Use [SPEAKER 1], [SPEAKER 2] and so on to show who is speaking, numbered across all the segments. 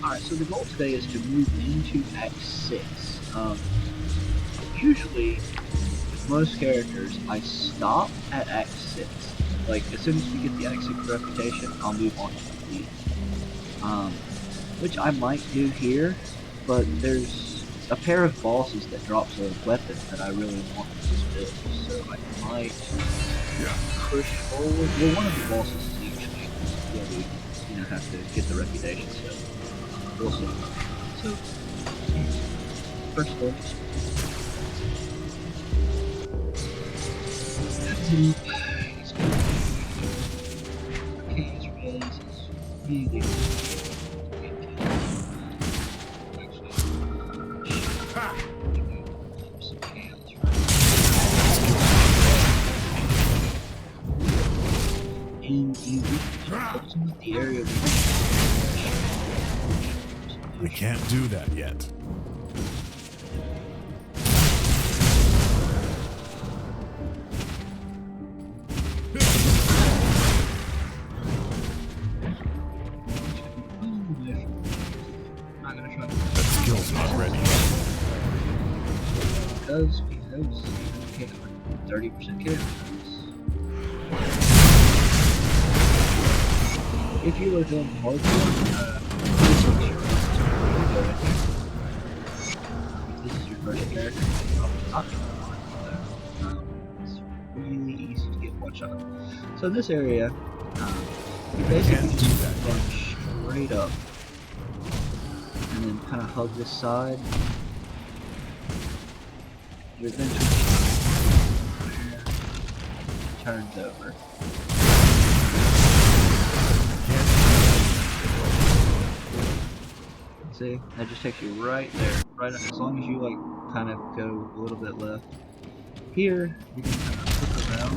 [SPEAKER 1] Alright, so the goal today is to move into Act 6. Usually, with most characters, I stop at Act 6. Like, as soon as we get the Act 6 reputation, I'll move on to complete. Which I might do here, but there's a pair of bosses that drops a weapon that I really want in this build, so I might push forward. Well, one of the bosses is usually where we, have to get the reputation, so we'll see. So, first of all, really the area
[SPEAKER 2] I can't do that yet. That skill's not ready.
[SPEAKER 1] Because 30% kills. If you were doing hardcore, this is your first character, it's really easy to get one shot. So this area, you basically just run straight up, and then kind of hug this side. Your eventually turns over. See, that just takes you right there. Right up, as long as you like kind of go a little bit left. Here, you can kind of flip around,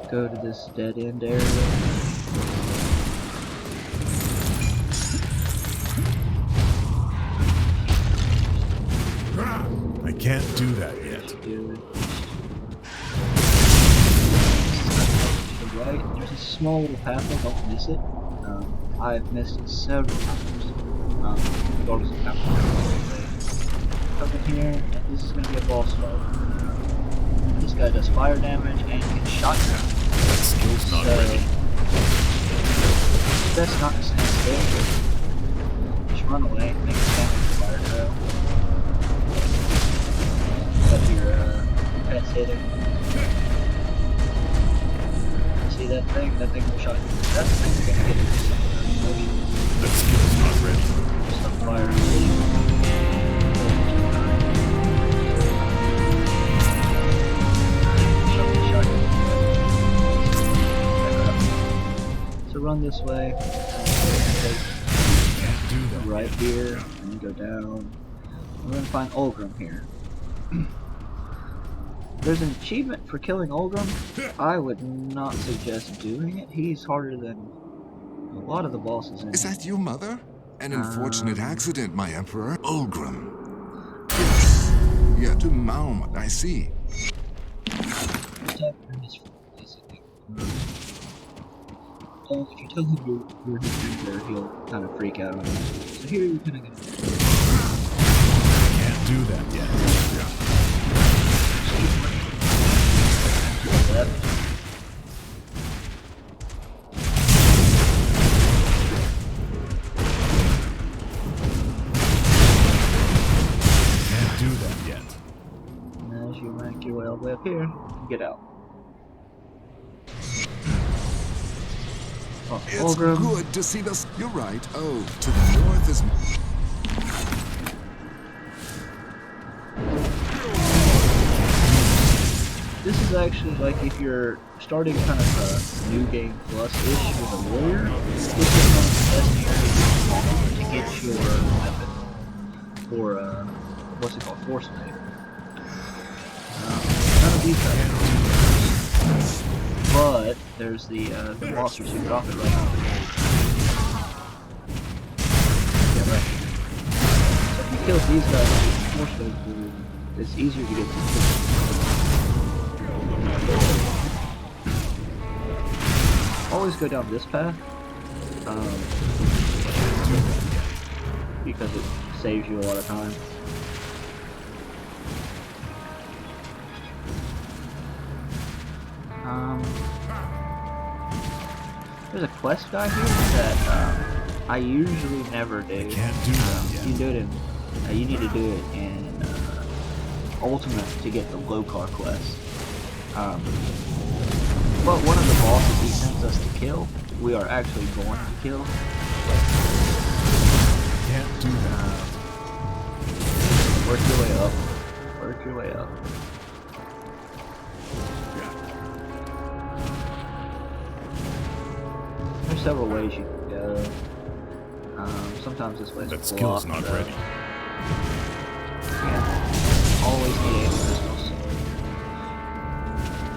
[SPEAKER 1] go to this dead end area.
[SPEAKER 2] I can't do that yet.
[SPEAKER 1] To the right, there's a small little pathway, don't miss it. I've missed it several times. Regardless of how far come in here, and this is going to be a boss fight. This guy does fire damage and gets shot down.
[SPEAKER 2] That skill's not ready.
[SPEAKER 1] That's not to stand still. Just run away, make a damage with fire trail. Got your pets hitting. See that thing? That thing will shot you. That's the thing you're going to get into some motion.
[SPEAKER 2] That skill's not ready.
[SPEAKER 1] Some fire and so run this way, take right here, and then go down. We're going to find Ulgrim here. There's an achievement for killing Ulgrim. I would not suggest doing it. He's harder than a lot of the bosses in
[SPEAKER 3] Is
[SPEAKER 1] here.
[SPEAKER 3] that you, Mother? An unfortunate accident, my Emperor. Ulgrim. Yeah, to Malmut, I see.
[SPEAKER 1] This If you tell him you're his mentor, he'll kind of freak out on you. So here you're gonna get
[SPEAKER 2] Can't do that yet.
[SPEAKER 1] that.
[SPEAKER 2] Can't do that yet.
[SPEAKER 1] And as you make your way all the way up here, get out. Oh,
[SPEAKER 3] It's
[SPEAKER 1] Fulgrim.
[SPEAKER 3] good to see the... You're right. Oh, to the north is...
[SPEAKER 1] This is actually like if you're starting kind of a new game plus-ish with a warrior, this is one of the best areas to get your weapon for, what's it called, Force Knife. None of these guys, but there's the monsters who drop it right now. Yeah, right. So if you kill these guys with Force Knife, it's easier to get to always go down this path, because it saves you a lot of time. There's a quest guy here that I usually never do.
[SPEAKER 2] Can't do that
[SPEAKER 1] You
[SPEAKER 2] yet.
[SPEAKER 1] can do it in, you need to do it in Ultimate to get the Lokar quest. But one of the bosses he sends us to kill, we are actually going to kill.
[SPEAKER 2] Can't do that.
[SPEAKER 1] Work your way up. Work your way up. There's several ways you can go. Sometimes this way's
[SPEAKER 2] That skill's
[SPEAKER 1] blocked,
[SPEAKER 2] not
[SPEAKER 1] though.
[SPEAKER 2] ready.
[SPEAKER 1] Yeah. Always need 8 crystals.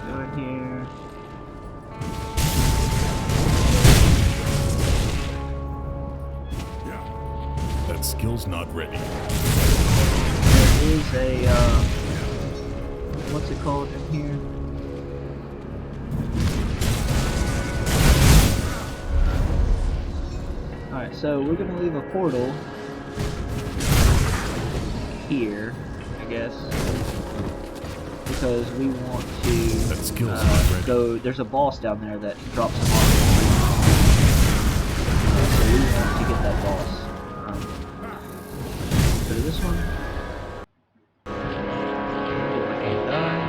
[SPEAKER 1] Go in here.
[SPEAKER 2] That skill's not ready.
[SPEAKER 1] There is a, what's it called in here? Alright, so we're gonna leave a portal here, I guess, because we want
[SPEAKER 2] That
[SPEAKER 1] to
[SPEAKER 2] skill's not ready.
[SPEAKER 1] go, there's a boss down there that drops some armor. So we want to get that boss. Go to this one. I can't die.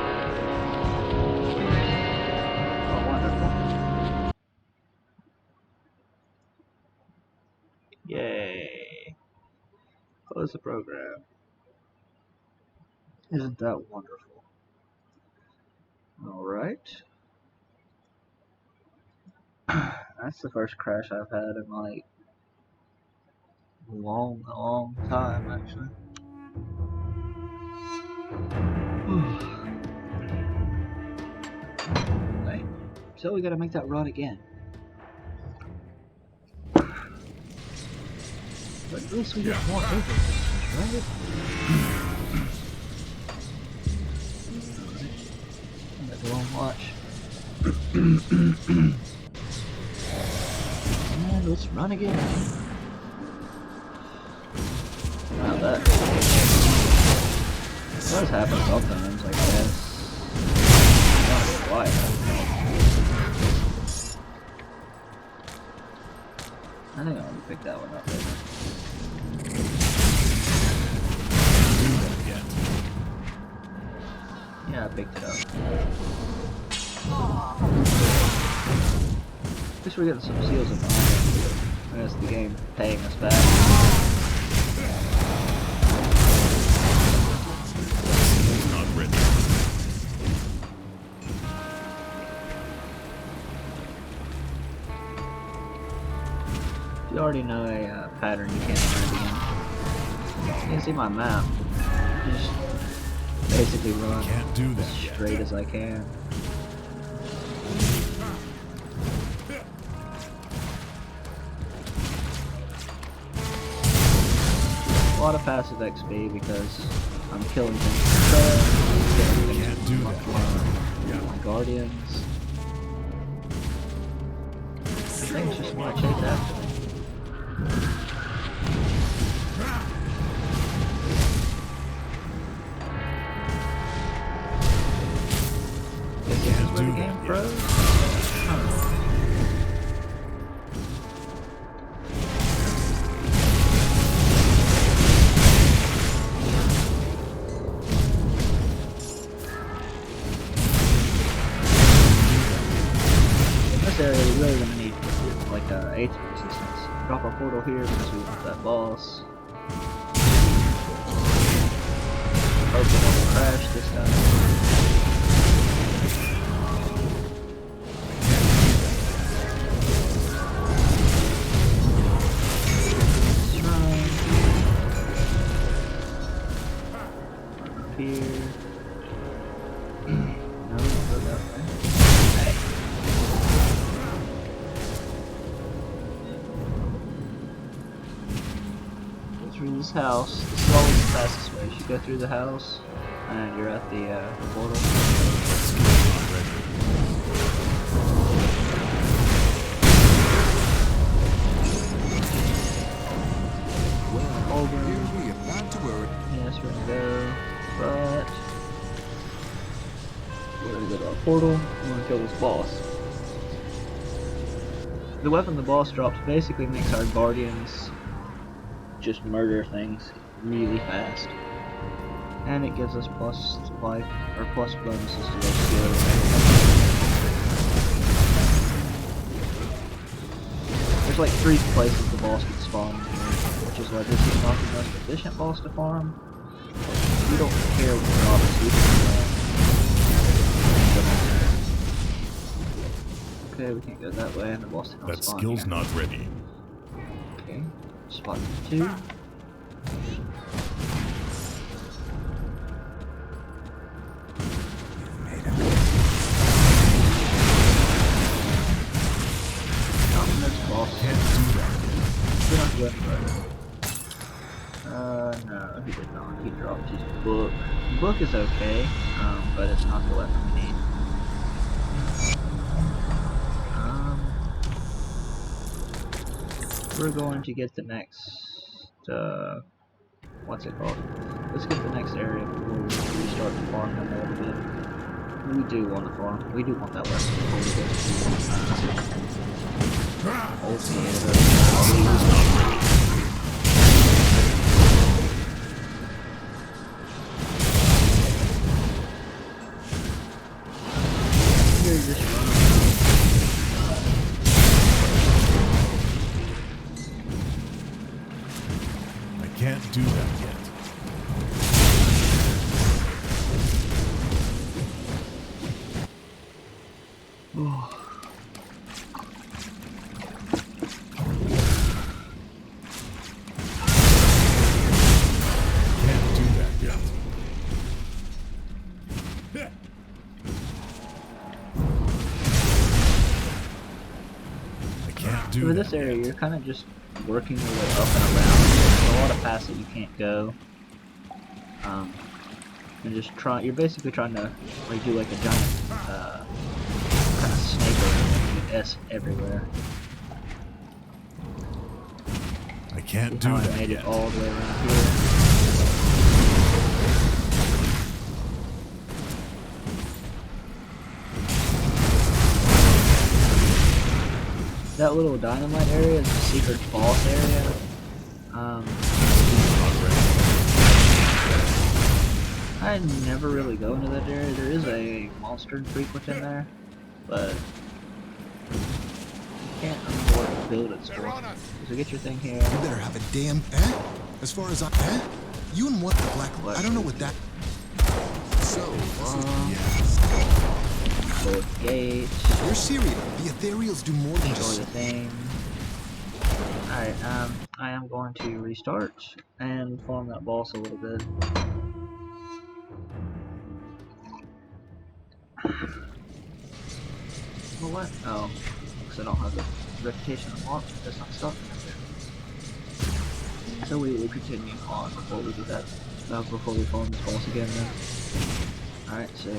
[SPEAKER 1] Oh, wonderful. Yay. Close the program. Isn't that wonderful? Alright. That's the first crash I've had in like a long time, actually. Okay. So we gotta make that run again. But at least we get more over right? Let the wrong watch. And let's run again. Wow, that does happen sometimes, I guess. Not sure why. I think I want to pick that one up later.
[SPEAKER 2] Do that yet.
[SPEAKER 1] Yeah, I picked it up. At least we're getting some seals of honor. I guess the game paying us back.
[SPEAKER 2] Skill's not ready.
[SPEAKER 1] You already know a pattern you can't learn again. You can see my map. Just basically run
[SPEAKER 2] Can't do that
[SPEAKER 1] as
[SPEAKER 2] yet.
[SPEAKER 1] straight as I can. A lot of passive XP because I'm killing things
[SPEAKER 2] Can't do that.
[SPEAKER 1] my guardians. where the
[SPEAKER 2] do
[SPEAKER 1] game
[SPEAKER 2] that
[SPEAKER 1] froze?
[SPEAKER 2] yet.
[SPEAKER 1] Huh. In this area, we're really gonna need like AC resistance. Drop a portal here because we want that boss. Hope it won't crash this time. Here. No, go that way. Hey. Go through this house. This is always the fastest way. You should go through the house, and you're at the portal.
[SPEAKER 2] Not ready.
[SPEAKER 3] Well,
[SPEAKER 1] Over.
[SPEAKER 3] here we are not to worry.
[SPEAKER 1] Yes, we're gonna go, but we're gonna go to our portal. We want to kill this boss. The weapon the boss drops basically makes our guardians just murder things really fast, and it gives us plus life or plus bonuses to those skills. There's like 3 places the boss can spawn in here, which is why this is not the most efficient boss to farm. We don't care what the drop is, we just okay, we can't go that way, and the boss did not
[SPEAKER 2] That
[SPEAKER 1] spawn
[SPEAKER 2] skill's
[SPEAKER 1] here.
[SPEAKER 2] not ready.
[SPEAKER 1] Okay, spot 2.
[SPEAKER 2] Can't do that.
[SPEAKER 1] No, he did not. He dropped his book. Book is okay, but it's not the weapon we need. We're going to get the next, what's it called? Let's get the next area before we restart the farm a little bit. We do want to farm. We do want that weapon before we go to You're just running.
[SPEAKER 2] I can't do that yet. Can't do that yet. I can't do
[SPEAKER 1] For
[SPEAKER 2] that
[SPEAKER 1] this area,
[SPEAKER 2] yet.
[SPEAKER 1] you're kind of just working your way up and around. There's a lot of paths that you can't go. And just try. You're basically trying to like do like a giant kind of snake over S everywhere.
[SPEAKER 2] I can't
[SPEAKER 1] See
[SPEAKER 2] do
[SPEAKER 1] how I
[SPEAKER 2] that
[SPEAKER 1] made
[SPEAKER 2] yet.
[SPEAKER 1] it all the way around here. That little dynamite area is a secret boss area. I never really go into that area. There is a monster frequent in there, but you can't afford to build it for. So get your thing here.
[SPEAKER 4] You better have a damn As far as you and what the black? I don't know what that.
[SPEAKER 3] So,
[SPEAKER 1] Go with the gate.
[SPEAKER 4] You're serious. The ethereals do more than
[SPEAKER 1] Destroy
[SPEAKER 4] just.
[SPEAKER 1] the thing. Alright, I am going to restart and farm that boss a little bit. Well, what? Oh, because I don't have the reputation unlocked. That's not stuck. So we will continue on before we do that. Before we farm this boss again then. Alright, so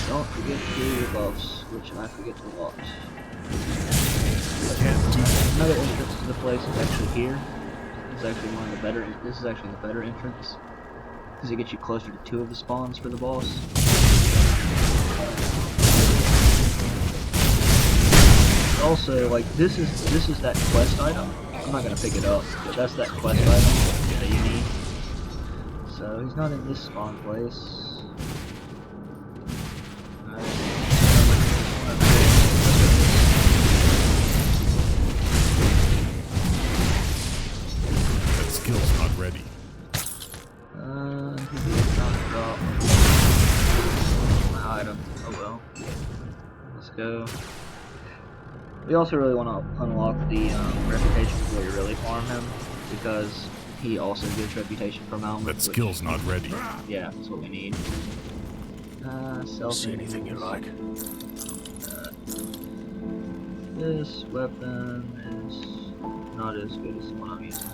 [SPEAKER 1] don't forget to do your buffs, which I forget a lot.
[SPEAKER 2] I can't do that.
[SPEAKER 1] Another entrance to the place is actually here. This is actually one of the better. This is actually the better entrance. because it gets you closer to 2 of the spawns for the boss. Also, like this is that quest item. I'm not gonna pick it up, but that's that quest item that you need. So he's not in this spawn place.
[SPEAKER 2] That skill's not ready.
[SPEAKER 1] He did not drop my item. Oh well. Let's go. We also really want to unlock the reputation before you really farm him, because he also gives reputation for Malmut.
[SPEAKER 2] That skill's not ready.
[SPEAKER 1] Yeah, that's what we need.
[SPEAKER 5] See anything you like?
[SPEAKER 1] This weapon is not as good as the one I'm using.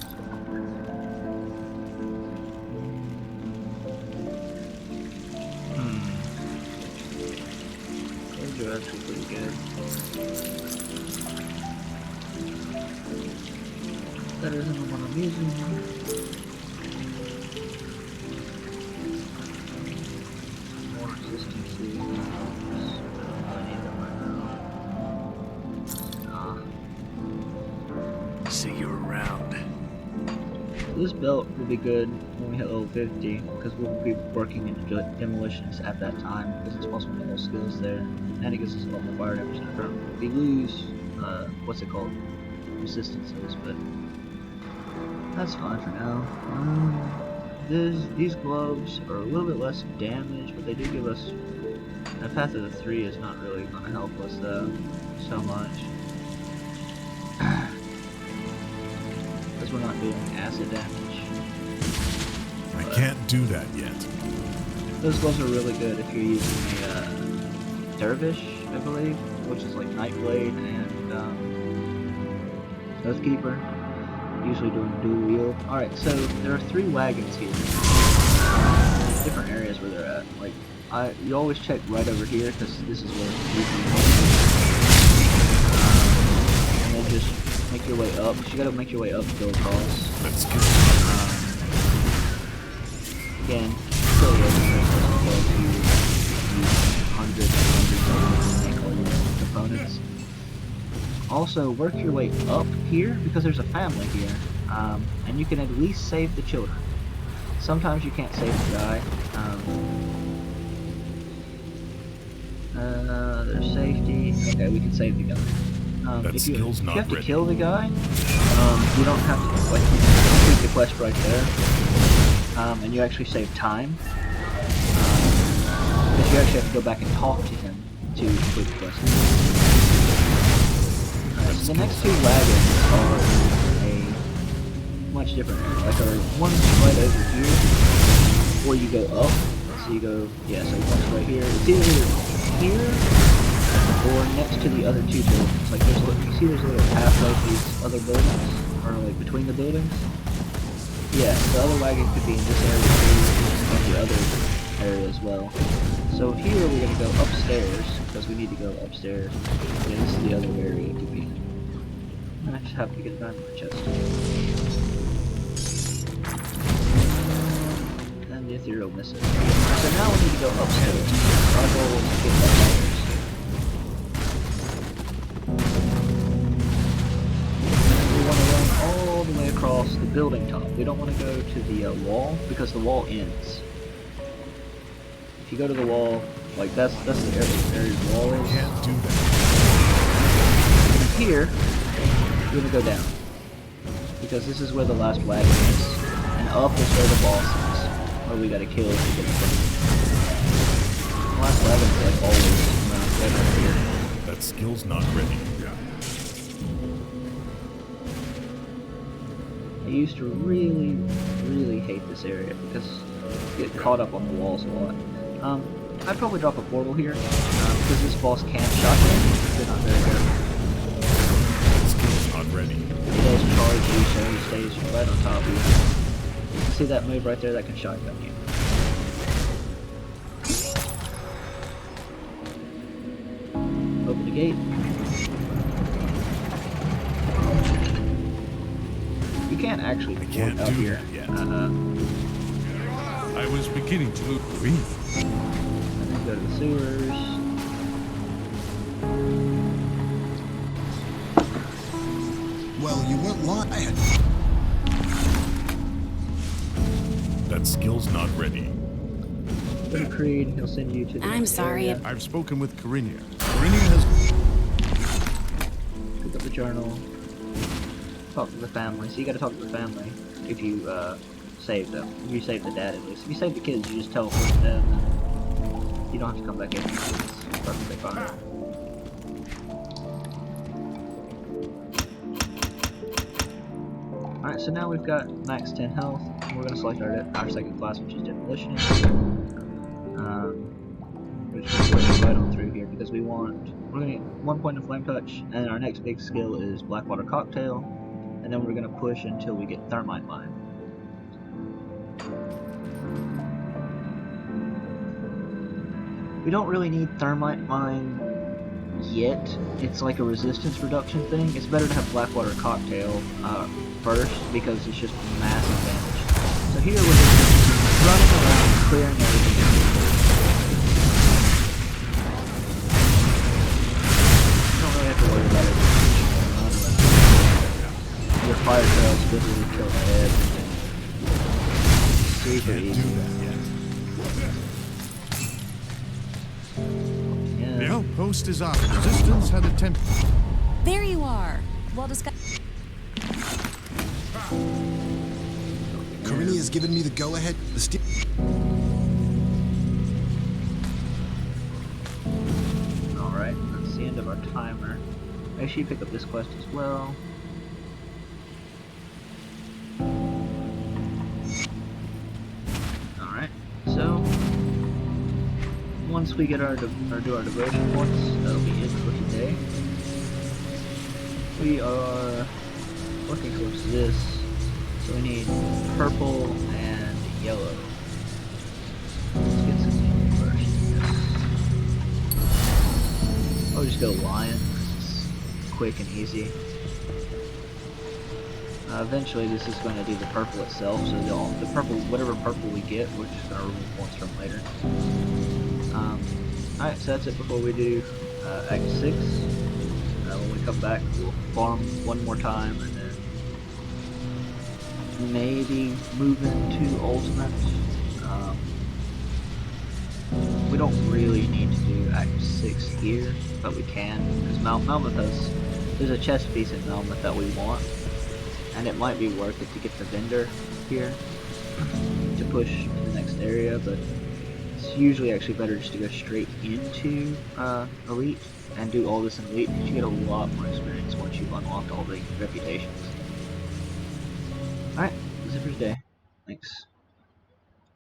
[SPEAKER 1] Those are actually pretty good. Better than the one I'm using. More resistancy. I need them right now.
[SPEAKER 5] See you around.
[SPEAKER 1] This belt will be good when we hit level 50, because we'll be working in demolitions at that time, because it's possible to get skills there, and it gives us a lot more fire damage. We lose, what's it called? Resistances, but that's fine for now. These gloves are a little bit less damage, but they do give us... The Path of the 3 is not really going to help us though, so much. Because we're not doing acid damage.
[SPEAKER 2] I can't do that yet.
[SPEAKER 1] Those gloves are really good if you're using a Dervish, I believe, which is like Nightblade and Oathkeeper. Usually doing dual wield. Alright, so there are 3 wagons here. Different areas where they're at. Like, you always check right over here, because this is where it's and then just make your way up. You gotta make your way up to go across.
[SPEAKER 2] That's good.
[SPEAKER 1] Again, kill the hundreds of make all your components. Also, work your way up here, because there's a family here, and you can at least save the children. Sometimes you can't save the guy. There's safety. Okay, we can save the guy. If you have to kill the guy, you don't have to, like, you can complete the quest right there, and you actually save time, because you actually have to go back and talk to him to complete the quest. So the next 2 wagons are a much different area. Like, one's right over here, or you go up. So you go, yeah, so one's right here. It's either here or next to the other 2 buildings. Like, you see there's a little pathway to these other buildings, or like between the buildings. Yeah, the other wagon could be in this area too, and the other area as well. So here we're gonna go upstairs, because we need to go upstairs. Yeah, this is the other area to be. I just have to get back to my chest. And the ethereal misses. So now we need to go upstairs. Our goal is to get upstairs. We want to run all the way across the building top. We don't want to go to the wall, because the wall ends. If you go to the wall, like that's the area the wall is.
[SPEAKER 2] Can't do that.
[SPEAKER 1] Here, you're gonna go down, because this is where the last wagon is, and up is where the boss is, where we gotta kill to get it from. The last wagon is like always right up here.
[SPEAKER 2] That skill's not ready.
[SPEAKER 1] I used to really, really hate this area because you get caught up on the walls a lot. I'd probably drop a portal here, because this boss can't shotgun if you're not very good.
[SPEAKER 2] Not ready.
[SPEAKER 1] He does charge you, so he stays right on top of you. See that move right there? That can shotgun you. Open the gate. You can't actually
[SPEAKER 2] I can't
[SPEAKER 1] out
[SPEAKER 2] do
[SPEAKER 1] here.
[SPEAKER 2] that yet.
[SPEAKER 1] I
[SPEAKER 2] was beginning to lose grief.
[SPEAKER 1] And then go to the sewers.
[SPEAKER 4] Well, you weren't lying. I had.
[SPEAKER 2] That skill's not ready.
[SPEAKER 1] Go to Creed, he'll send you to the
[SPEAKER 5] I'm
[SPEAKER 1] next
[SPEAKER 5] sorry.
[SPEAKER 1] area.
[SPEAKER 2] I've spoken with Karinia. Karinia has...
[SPEAKER 1] Pick up the journal. Talk to the family. So you gotta talk to the family if you save them. If you save the dad at least. If you save the kids, you just teleport to death. You don't have to come back in. It's perfectly fine. Alright, so now we've got max 10 health. We're gonna select our second class, which is Demolition. We're just gonna push right on through here because we're gonna get 1 point of Flame Touch, and our next big skill is Blackwater Cocktail, and then we're gonna push until we get Thermite Mine. We don't really need Thermite Mine yet. It's like a resistance reduction thing. It's better to have Blackwater Cocktail first because it's just massive damage. So here we're just running around clearing everything. You don't really have to worry about it. Your fire trails literally kill everything. Super
[SPEAKER 2] Can't
[SPEAKER 1] easy.
[SPEAKER 2] do that yet.
[SPEAKER 1] Yeah.
[SPEAKER 2] The outpost is up. Resistance had attempted.
[SPEAKER 5] There you are. Well discussed.
[SPEAKER 4] Karinia has given me the go-ahead. The steel.
[SPEAKER 1] Alright, that's the end of our timer. Make sure you pick up this quest as well. Alright, so once we get do our devotion points, that'll be it for today. We are working towards this, so we need purple and yellow. Let's get some yellow first. I'll just go lion, 'cause it's quick and easy. Eventually this is going to do the purple itself, so the purple, whatever purple we get, we're just going to remove points from later. Alright, so that's it before we do Act 6. When we come back, we'll farm one more time, and then maybe move into Ultimate. We don't really need to do Act 6 here, but we can, because Melmoth there's a chest piece in Melmoth that we want, and it might be worth it to get the vendor here to push to the next area, but it's usually actually better just to go straight into Elite and do all this in Elite, because you get a lot more experience once you've unlocked all the reputations. Alright, that's it for today. Thanks.